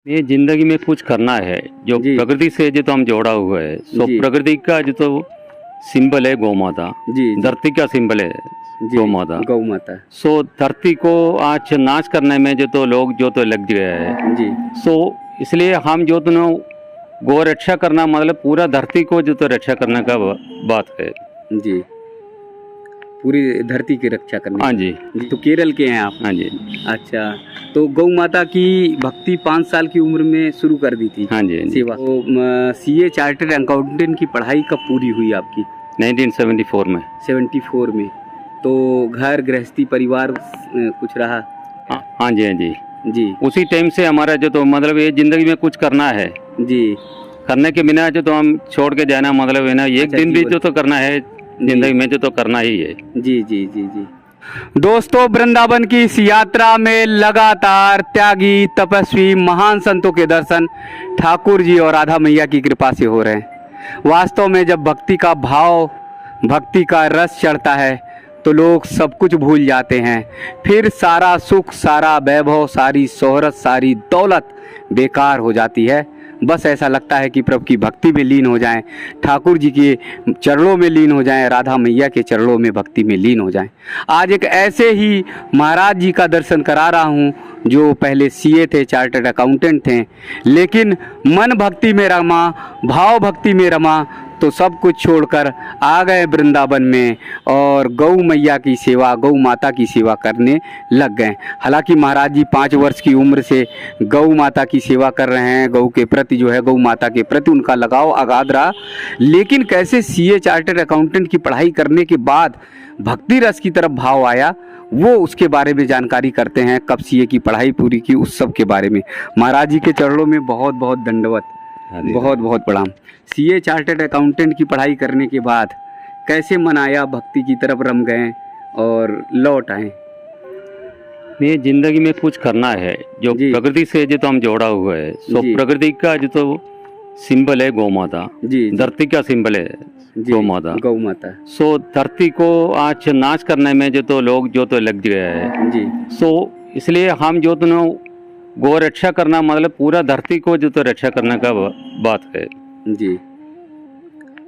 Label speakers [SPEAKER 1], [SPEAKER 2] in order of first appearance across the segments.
[SPEAKER 1] ये जिंदगी में कुछ करना है जो
[SPEAKER 2] जी।
[SPEAKER 1] प्रकृति से जो तो हम जोड़ा हुआ है। सो
[SPEAKER 2] जी।
[SPEAKER 1] प्रकृति का जो तो सिंबल है गौ माता।
[SPEAKER 2] जी, जी।
[SPEAKER 1] धरती का सिंबल है
[SPEAKER 2] जी,
[SPEAKER 1] गौ माता।
[SPEAKER 2] गौ माता।
[SPEAKER 1] सो धरती को आज नाश करने में जो तो लोग जो तो लग गए हैं।
[SPEAKER 2] जी।
[SPEAKER 1] सो इसलिए हम जो तो गौ रक्षा करना मतलब पूरा धरती को जो तो रक्षा करने का बात है।
[SPEAKER 2] जी, पूरी धरती की रक्षा करने
[SPEAKER 1] हाँ
[SPEAKER 2] की।
[SPEAKER 1] जी।
[SPEAKER 2] जी, तो केरल के हैं आप?
[SPEAKER 1] हाँ जी।
[SPEAKER 2] अच्छा, तो गौ माता की भक्ति 5 साल की उम्र में शुरू कर दी थी
[SPEAKER 1] हाँ जी, हाँ जी।
[SPEAKER 2] सेवा। तो सीए चार्टर्ड अकाउंटेंट की पढ़ाई कब पूरी हुई आपकी?
[SPEAKER 1] 1974 में।
[SPEAKER 2] 74 में। तो घर गृहस्थी परिवार कुछ रहा?
[SPEAKER 1] हाँ जी, हाँ जी।
[SPEAKER 2] जी।
[SPEAKER 1] उसी टाइम से हमारा जो तो मतलब ये जिंदगी में कुछ करना है।
[SPEAKER 2] जी।
[SPEAKER 1] करने के बिना जो तो हम छोड़ के जाना मतलब है ना, एक
[SPEAKER 2] अच्छा,
[SPEAKER 1] दिन भी
[SPEAKER 2] जीवन।
[SPEAKER 1] जो तो करना है जिंदगी में जो तो करना ही है।
[SPEAKER 2] जी जी जी जी। दोस्तों, वृंदावन की इस यात्रा में लगातार त्यागी तपस्वी महान संतों के दर्शन ठाकुर जी और राधा मैया की कृपा से हो रहे हैं। वास्तव में जब भक्ति का भाव, भक्ति का रस चढ़ता है तो लोग सब कुछ भूल जाते हैं। फिर सारा सुख, सारा वैभव, सारी शोहरत, सारी दौलत बेकार हो जाती है। बस ऐसा लगता है कि प्रभु की भक्ति में लीन हो जाएं, ठाकुर जी के चरणों में लीन हो जाएं, राधा मैया के चरणों में भक्ति में लीन हो जाएं। आज एक ऐसे ही महाराज जी का दर्शन करा रहा हूं जो पहले सीए थे, चार्टर्ड अकाउंटेंट थे, लेकिन मन भक्ति में रमा, भाव भक्ति में रमा तो सब कुछ छोड़कर आ गए वृंदावन में और गौ मैया की सेवा, गौ माता की सेवा करने लग गए। हालांकि महाराज जी 5 वर्ष की उम्र से गौ माता की सेवा कर रहे हैं। गौ के प्रति जो है, गौ माता के प्रति उनका लगाव अगाध रहा। लेकिन कैसे सीए चार्टर्ड अकाउंटेंट की पढ़ाई करने के बाद भक्ति रस की तरफ भाव आया, वो उसके बारे में जानकारी करते हैं। कब सीए की पढ़ाई पूरी की, उस सब के बारे में। महाराज जी के चरणों में बहुत बहुत दंडवत, बहुत बहुत प्रणाम। सीए चार्टर्ड अकाउंटेंट की पढ़ाई करने के बाद कैसे मन आया, भक्ति की तरफ रम गए और लौट आए?
[SPEAKER 1] ये जिंदगी में कुछ करना है जो
[SPEAKER 2] जी।
[SPEAKER 1] प्रकृति से जो तो हम जोड़ा हुआ है। सो
[SPEAKER 2] जी।
[SPEAKER 1] प्रकृति का जो तो सिंबल है गौ माता।
[SPEAKER 2] जी, जी।
[SPEAKER 1] धरती का सिंबल है
[SPEAKER 2] जी,
[SPEAKER 1] गौ माता।
[SPEAKER 2] गौ माता।
[SPEAKER 1] सो धरती को आज नाश करने में जो तो लोग जो तो लग गए हैं।
[SPEAKER 2] जी।
[SPEAKER 1] सो इसलिए हम जो तो गौ रक्षा करना मतलब पूरा धरती को जो तो रक्षा करने का बात है।
[SPEAKER 2] जी,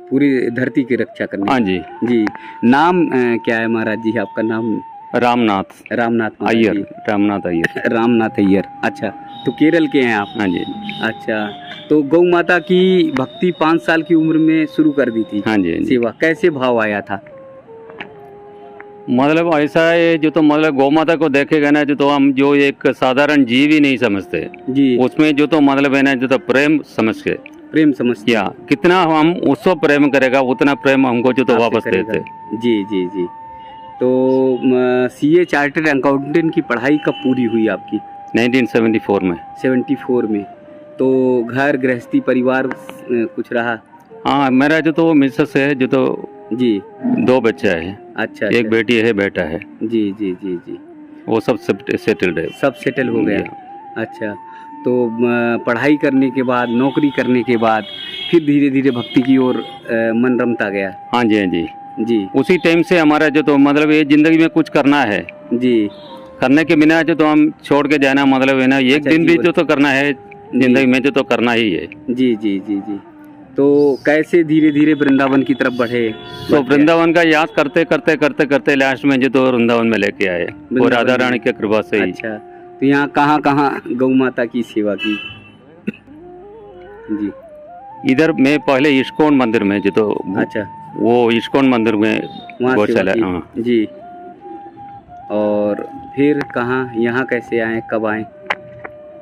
[SPEAKER 2] पूरी धरती की रक्षा करने।
[SPEAKER 1] हाँ जी।
[SPEAKER 2] जी। नाम क्या है महाराज जी आपका? नाम
[SPEAKER 1] रामनाथ
[SPEAKER 2] रामनाथ
[SPEAKER 1] अय्यर।
[SPEAKER 2] जी।
[SPEAKER 1] रामनाथ अय्यर।
[SPEAKER 2] रामनाथ अय्यर। अच्छा, तो केरल के हैं आप?
[SPEAKER 1] हाँ जी।
[SPEAKER 2] अच्छा, तो गौ माता की भक्ति 5 साल की उम्र में शुरू कर दी थी।
[SPEAKER 1] हाँ जी, हाँ जी।
[SPEAKER 2] सेवा कैसे भाव आया था?
[SPEAKER 1] मतलब ऐसा है जो तो मतलब गौ माता को देखेगा ना जो तो हम जो एक साधारण जीव ही नहीं समझते
[SPEAKER 2] जी।
[SPEAKER 1] उसमें जो तो मतलब है ना जो तो प्रेम समझ के,
[SPEAKER 2] प्रेम समझते
[SPEAKER 1] या कितना हम उसको प्रेम करेगा उतना प्रेम हमको जो तो
[SPEAKER 2] आपसे
[SPEAKER 1] वापस
[SPEAKER 2] करेगा।
[SPEAKER 1] देते।
[SPEAKER 2] जी जी जी। तो सीए चार्टर्ड अकाउंटेंट की पढ़ाई कब पूरी हुई आपकी?
[SPEAKER 1] 1974 में।
[SPEAKER 2] 74 में। तो घर गृहस्थी परिवार कुछ रहा?
[SPEAKER 1] हाँ, मेरा जो तो मिसेस है जो तो
[SPEAKER 2] जी।
[SPEAKER 1] 2 बच्चे हैं।
[SPEAKER 2] अच्छा,
[SPEAKER 1] एक बेटी है, बेटा है।
[SPEAKER 2] जी जी जी जी।
[SPEAKER 1] वो सब सेटल्ड है।
[SPEAKER 2] सब सेटल हो गया। अच्छा, तो पढ़ाई करने के बाद, नौकरी करने के बाद फिर धीरे धीरे भक्ति की ओर मन रमता गया?
[SPEAKER 1] हाँ जी, हाँ जी।
[SPEAKER 2] जी।
[SPEAKER 1] उसी टाइम से हमारा जो तो मतलब ये जिंदगी में कुछ करना है।
[SPEAKER 2] जी।
[SPEAKER 1] करने के बिना जो तो हम छोड़ के जाना मतलब है ना, एक
[SPEAKER 2] अच्छा,
[SPEAKER 1] दिन भी
[SPEAKER 2] जीवन।
[SPEAKER 1] जो तो करना है जिंदगी में जो तो करना ही है।
[SPEAKER 2] जी जी जी जी। तो कैसे धीरे धीरे वृंदावन की तरफ बढ़े?
[SPEAKER 1] तो वृंदावन का याद करते करते करते करते लास्ट में जो तो वृंदावन में लेके आए वो राधा रानी की कृपा से ही।
[SPEAKER 2] अच्छा, तो यहाँ कहाँ कहाँ गौ माता की सेवा की? जी।
[SPEAKER 1] इधर मैं पहले इस्कॉन मंदिर में जो तो,
[SPEAKER 2] अच्छा,
[SPEAKER 1] वो इस्कॉन मंदिर में
[SPEAKER 2] वहाँ
[SPEAKER 1] गौशाला।
[SPEAKER 2] सेवा
[SPEAKER 1] हाँ
[SPEAKER 2] की। जी। और फिर कहाँ, यहाँ कैसे आए, कब आए?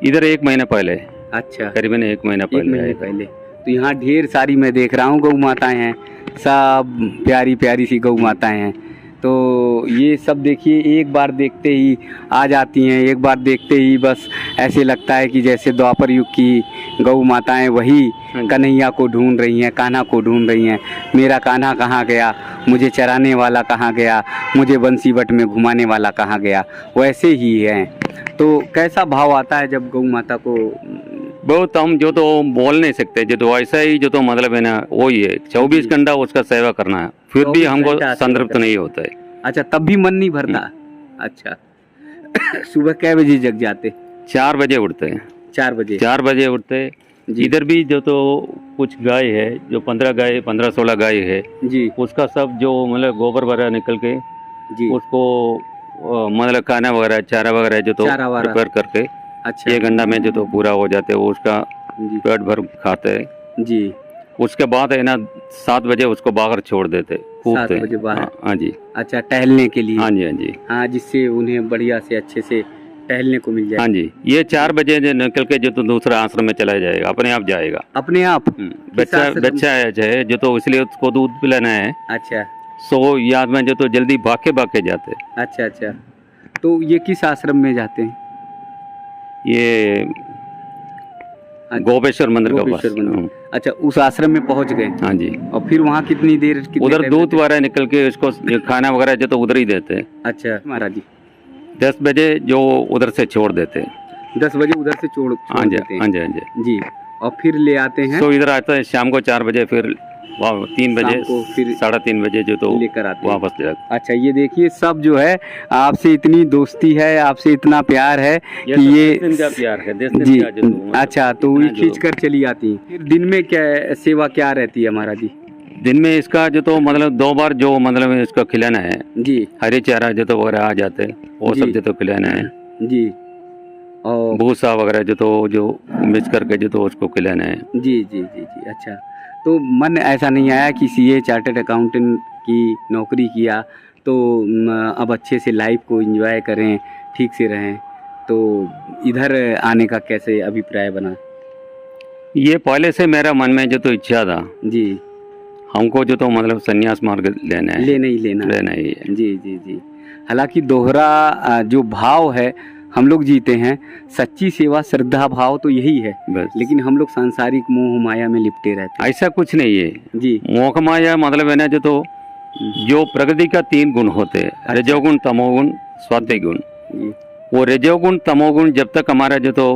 [SPEAKER 1] इधर 1 महीना पहले,
[SPEAKER 2] अच्छा,
[SPEAKER 1] करीबन 1 महीना
[SPEAKER 2] 1
[SPEAKER 1] पहले
[SPEAKER 2] महीने
[SPEAKER 1] आए।
[SPEAKER 2] पहले। तो यहाँ ढेर सारी मैं देख रहा हूँ गौ माताएं हैं, सब प्यारी प्यारी सी गौ माताएं हैं। तो ये सब देखिए, एक बार देखते ही आ जाती हैं, एक बार देखते ही बस ऐसे लगता है कि जैसे द्वापर युग की गौ माताएं वही कन्हैया को ढूंढ रही हैं, कान्हा को ढूंढ रही हैं। मेरा कान्हा कहाँ गया, मुझे चराने वाला कहाँ गया, मुझे बंसीवट में घुमाने वाला कहाँ गया, वैसे ही हैं। तो कैसा भाव आता है जब गौ माता को?
[SPEAKER 1] बहुत हम जो तो बोल नहीं सकते, जो तो ऐसा ही जो तो मतलब है ना वही है। 24 घंटा उसका सेवा करना है, फिर भी
[SPEAKER 2] 24
[SPEAKER 1] हमको
[SPEAKER 2] घंटा
[SPEAKER 1] संतृप्त नहीं होता है।
[SPEAKER 2] अच्छा, तब भी मन नहीं भरता? अच्छा। सुबह कै बजे जग जाते?
[SPEAKER 1] 4 बजे उठते हैं।
[SPEAKER 2] 4 बजे
[SPEAKER 1] 4 बजे उठते।
[SPEAKER 2] जी।
[SPEAKER 1] इधर भी जो तो कुछ गाय है, जो 15-16 गाय है,
[SPEAKER 2] जी
[SPEAKER 1] उसका सब जो मतलब गोबर वगैरह निकल के
[SPEAKER 2] जी।
[SPEAKER 1] उसको मतलब खाना वगैरह चारा वगैरह जो तो
[SPEAKER 2] चारा वारा।
[SPEAKER 1] प्रिपेयर करके
[SPEAKER 2] अच्छा
[SPEAKER 1] 1 घंटा में जो तो पूरा हो जाते हैं, वो उसका
[SPEAKER 2] जी
[SPEAKER 1] पेट भर खाते हैं।
[SPEAKER 2] जी।
[SPEAKER 1] उसके बाद है ना 7 बजे उसको बाहर छोड़ देते,
[SPEAKER 2] 7
[SPEAKER 1] कूदते।
[SPEAKER 2] बजे बाहर।
[SPEAKER 1] हाँ हाँ जी,
[SPEAKER 2] अच्छा, टहलने के लिए।
[SPEAKER 1] हाँ जी, हाँ जी,
[SPEAKER 2] हाँ, जिससे उन्हें बढ़िया से अच्छे से टहलने को मिल जाए।
[SPEAKER 1] हाँ जी। ये 4 बजे जो निकल के जो तो दूसरा आश्रम में चला जाएगा, अपने आप जाएगा।
[SPEAKER 2] अपने आप।
[SPEAKER 1] बच्चा
[SPEAKER 2] आश्रम?
[SPEAKER 1] बच्चा है जो तो इसलिए उसको दूध पिलाना है,
[SPEAKER 2] अच्छा
[SPEAKER 1] सो याद में जो तो जल्दी भाग के जाते।
[SPEAKER 2] अच्छा अच्छा। तो ये किस आश्रम में जाते हैं?
[SPEAKER 1] ये
[SPEAKER 2] अच्छा,
[SPEAKER 1] गोपेश्वर मंदिर का पास।
[SPEAKER 2] गोपेश्वर मंदिर। अच्छा, उस आश्रम में पहुंच गए
[SPEAKER 1] हाँ जी।
[SPEAKER 2] और फिर वहाँ कितनी देर कितने
[SPEAKER 1] उधर
[SPEAKER 2] टाइम
[SPEAKER 1] दूध
[SPEAKER 2] रहते?
[SPEAKER 1] वगैरह निकल के उसको ये खाना वगैरह जो तो उधर ही देते।
[SPEAKER 2] अच्छा महाराज जी,
[SPEAKER 1] 10 बजे जो उधर से छोड़ देते।
[SPEAKER 2] 10 बजे उधर से छोड़
[SPEAKER 1] हाँ जी,
[SPEAKER 2] देते हैं।
[SPEAKER 1] हाँ जी, हाँ जी।
[SPEAKER 2] जी, और फिर ले आते हैं।
[SPEAKER 1] सो इधर आता है शाम को 4 बजे, फिर 3 बजे
[SPEAKER 2] शाम को फिर
[SPEAKER 1] 3:30 बजे जो तो
[SPEAKER 2] लेकर आते हैं।
[SPEAKER 1] वापस ले जाते।
[SPEAKER 2] अच्छा, ये देखिए सब जो है आपसे इतनी दोस्ती है, आपसे इतना प्यार है कि
[SPEAKER 1] तो
[SPEAKER 2] ये
[SPEAKER 1] 10 दिन का प्यार है, 10 दिन
[SPEAKER 2] जी।
[SPEAKER 1] का जो तो मतलब
[SPEAKER 2] अच्छा, तो
[SPEAKER 1] इतना
[SPEAKER 2] ये खींच कर चली आती हैं। फिर दिन में क्या सेवा क्या रहती है महाराज जी?
[SPEAKER 1] दिन में इसका जो तो मतलब 2 बार जो मतलब इसका खिलाना है,
[SPEAKER 2] जी
[SPEAKER 1] हरे चारा जो तो वगैरह आ जाते हैं, वो
[SPEAKER 2] जी।
[SPEAKER 1] सब जो तो खिलाना है।
[SPEAKER 2] जी, और
[SPEAKER 1] भूसा वगैरह जो मिक्स करके जो तो उसको खिलाना है।
[SPEAKER 2] जी जी जी जी। अच्छा, तो मन ऐसा नहीं आया कि सीए चार्टर्ड अकाउंटेंट की नौकरी किया तो अब अच्छे से लाइफ को एंजॉय करें, ठीक से रहें, तो इधर आने का कैसे अभिप्राय बना?
[SPEAKER 1] ये पहले से मेरा मन में जो तो इच्छा था,
[SPEAKER 2] जी,
[SPEAKER 1] हमको जो तो मतलब संन्यास मार्ग लेना है,
[SPEAKER 2] लेना ही लेना।
[SPEAKER 1] लेना ही है।
[SPEAKER 2] जी जी जी। हालांकि दोहरा जो भाव है हम लोग जीते हैं, सच्ची सेवा श्रद्धा भाव तो यही है,
[SPEAKER 1] बस
[SPEAKER 2] लेकिन हम लोग सांसारिक मोह माया में लिपटे रहते हैं।
[SPEAKER 1] ऐसा कुछ नहीं है।
[SPEAKER 2] जी
[SPEAKER 1] मोह माया मतलब है ना जो तो जो प्रकृति का 3 गुण होते हैं, रजोगुण, तमोगुण, सात्विक गुण।
[SPEAKER 2] जी
[SPEAKER 1] वो रजोगुण तमोगुण जब तक हमारा जो तो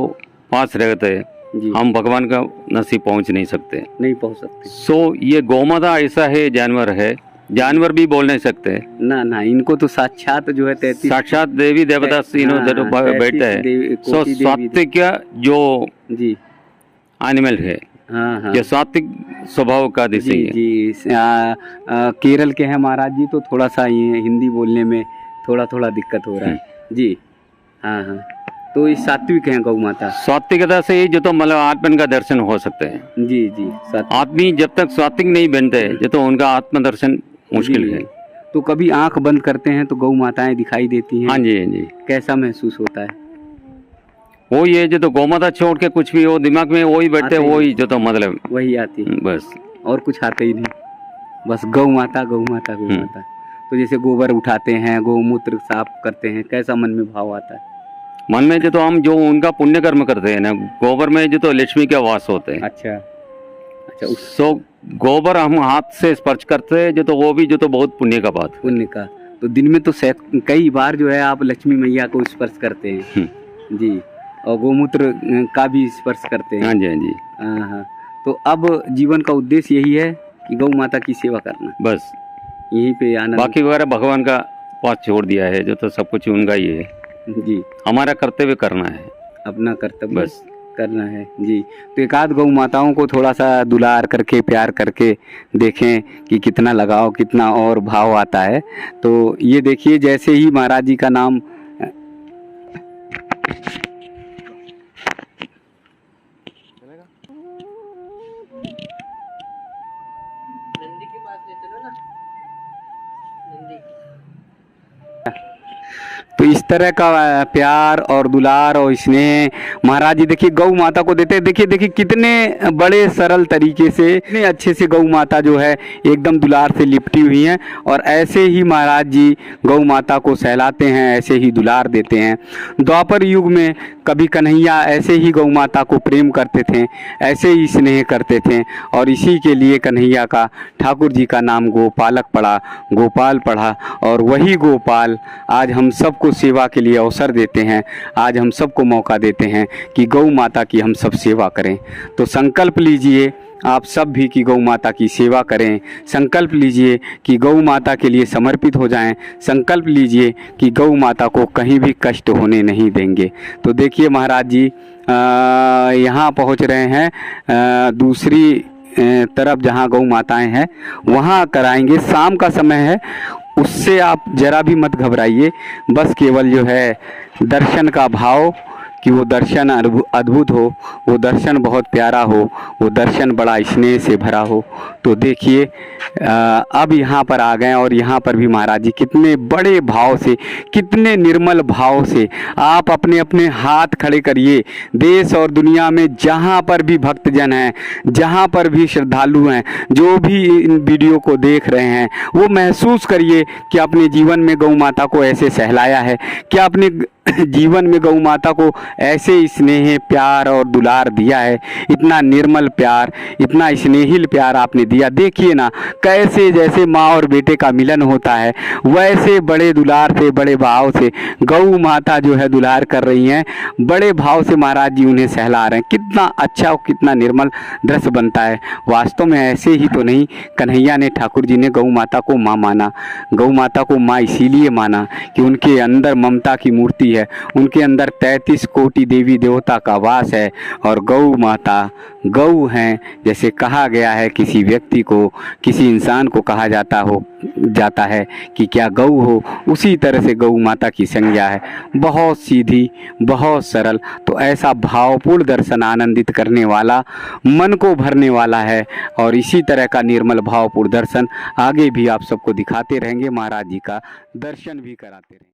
[SPEAKER 1] पास रहते हैं,
[SPEAKER 2] जी,
[SPEAKER 1] हम भगवान का नसीब पहुंच नहीं सकते।
[SPEAKER 2] नहीं पहुंच सकते।
[SPEAKER 1] सो ये गौमाता ऐसा है, जानवर है, जानवर भी बोल नहीं सकते।
[SPEAKER 2] ना ना, इनको तो साक्षात जो है 33
[SPEAKER 1] साक्षात देवी देवता तीनों
[SPEAKER 2] हाँ,
[SPEAKER 1] जो बैठते हैं। सो
[SPEAKER 2] कोटि देवी।
[SPEAKER 1] सात्विक जो
[SPEAKER 2] जी
[SPEAKER 1] एनिमल है,
[SPEAKER 2] हाँ हाँ
[SPEAKER 1] ये सात्विक स्वभाव का
[SPEAKER 2] जी
[SPEAKER 1] दिशा है।
[SPEAKER 2] जी। केरल के हैं महाराज जी, तो थोड़ा सा ये हिंदी बोलने में थोड़ा दिक्कत हो रहा है जी। हाँ हाँ, तो ये सात्विक हैं गौ माता।
[SPEAKER 1] सात्विकता से ही जो तो मतलब आत्मन का दर्शन हो सकते हैं।
[SPEAKER 2] जी जी, सात्विक।
[SPEAKER 1] आदमी जब तक सात्विक नहीं बनते जो तो उनका आत्म दर्शन मुश्किल
[SPEAKER 2] जी।
[SPEAKER 1] है।
[SPEAKER 2] तो कभी आंख बंद करते हैं तो गौ माताएं दिखाई देती हैं?
[SPEAKER 1] हाँ जी, हाँ जी।
[SPEAKER 2] कैसा महसूस होता है?
[SPEAKER 1] वो ये जो तो गौमाता छोड़ के कुछ भी हो दिमाग में वही बैठते,
[SPEAKER 2] आते ही
[SPEAKER 1] वही जो तो मतलब
[SPEAKER 2] वही आती है,
[SPEAKER 1] बस।
[SPEAKER 2] और कुछ आते ही नहीं, बस गौ माता गौ माता गौ माता। तो जैसे गोबर उठाते हैं, गौमूत्र साफ करते हैं, कैसा मन में भाव आता है?
[SPEAKER 1] मन में जो तो हम जो उनका पुण्य कर्म करते हैं ना, गोबर में जो तो लक्ष्मी के वास होते हैं।
[SPEAKER 2] अच्छा अच्छा, उस
[SPEAKER 1] सो गोबर हम हाथ से स्पर्श करते हैं जो तो वो भी जो तो बहुत पुण्य का बात है।
[SPEAKER 2] पुण्य का तो दिन में तो कई बार जो है आप लक्ष्मी मैया को स्पर्श करते हैं जी, और गोमूत्र का भी स्पर्श करते हैं।
[SPEAKER 1] हाँ जी, हाँ जी।
[SPEAKER 2] हाँ हाँ, तो अब जीवन का उद्देश्य यही है कि गौ माता की सेवा करना,
[SPEAKER 1] बस
[SPEAKER 2] यहीं पे आनंद।
[SPEAKER 1] बाकी वगैरह भगवान का पास छोड़ दिया है, जो तो सब कुछ उनका ही है।
[SPEAKER 2] जी,
[SPEAKER 1] हमारा कर्तव्य करना है,
[SPEAKER 2] अपना कर्तव्य
[SPEAKER 1] बस
[SPEAKER 2] करना है जी। तो एक आध गौ माताओं को थोड़ा सा दुलार करके प्यार करके देखें कि कितना लगाव, कितना और भाव आता है। तो ये देखिए, जैसे ही महाराज जी का नाम तो इस तरह का प्यार और दुलार और स्नेह महाराज जी देखिए गौ माता को देते हैं। देखिए कितने बड़े सरल तरीके से, इतने अच्छे से गौ माता जो है एकदम दुलार से लिपटी हुई हैं, और ऐसे ही महाराज जी गौ माता को सहलाते हैं, ऐसे ही दुलार देते हैं। द्वापर युग में कभी कन्हैया ऐसे ही गौ माता को प्रेम करते थे, ऐसे ही स्नेह करते थे, और इसी के लिए कन्हैया का, ठाकुर जी का नाम गोपालक पड़ा, गोपाल पढ़ा, और वही गोपाल आज हम सबको सेवा के लिए अवसर देते हैं। आज हम सबको मौका देते हैं कि गौ माता की हम सब सेवा करें। तो संकल्प लीजिए आप सब भी कि गौ माता की सेवा करें। संकल्प लीजिए कि गौ माता के लिए समर्पित हो जाएं। संकल्प लीजिए कि गौ माता को कहीं भी कष्ट होने नहीं देंगे। तो देखिए महाराज जी यहाँ पहुँच रहे हैं दूसरी तरफ जहाँ गौ माताएं हैं वहाँ कराएंगे। शाम का समय है, उससे आप जरा भी मत घबराइए। बस केवल जो है दर्शन का भाव कि वो दर्शन अद्भुत हो, वो दर्शन बहुत प्यारा हो, वो दर्शन बड़ा स्नेह से भरा हो। तो देखिए अब यहाँ पर आ गए और यहाँ पर भी महाराज जी कितने बड़े भाव से, कितने निर्मल भाव से आप अपने अपने हाथ खड़े करिए। देश और दुनिया में जहाँ पर भी भक्तजन हैं, जहाँ पर भी श्रद्धालु हैं, जो भी इन वीडियो को देख रहे हैं, वो महसूस करिए कि अपने जीवन में गौ माता को ऐसे सहलाया है, क्या अपने जीवन में गौ माता को ऐसे स्नेह प्यार और दुलार दिया है। इतना निर्मल प्यार, इतना स्नेहिल प्यार आपने दिया। देखिए ना कैसे जैसे माँ और बेटे का मिलन होता है, वैसे बड़े दुलार से, बड़े भाव से गौ माता जो है दुलार कर रही हैं। बड़े भाव से महाराज जी उन्हें सहला रहे हैं। कितना अच्छा और कितना निर्मल दृश्य बनता है। वास्तव में ऐसे ही तो नहीं, कन्हैया ने, ठाकुर जी ने गौ माता को माँ माना। गौ माता को माँ इसीलिए माना कि उनके अंदर ममता की मूर्ति है, उनके अंदर 33 कोटि देवी देवता का वास है। और गौ माता गौ हैं, जैसे कहा गया है किसी व्यक्ति को, किसी इंसान को कहा जाता है कि क्या गौ हो, उसी तरह से गौ माता की संज्ञा है। बहुत सीधी, बहुत सरल। तो ऐसा भावपूर्ण दर्शन आनंदित करने वाला, मन को भरने वाला है। और इसी तरह का निर्मल भावपूर्ण दर्शन आगे भी आप सबको दिखाते रहेंगे, महाराज जी का दर्शन भी कराते रहेंगे।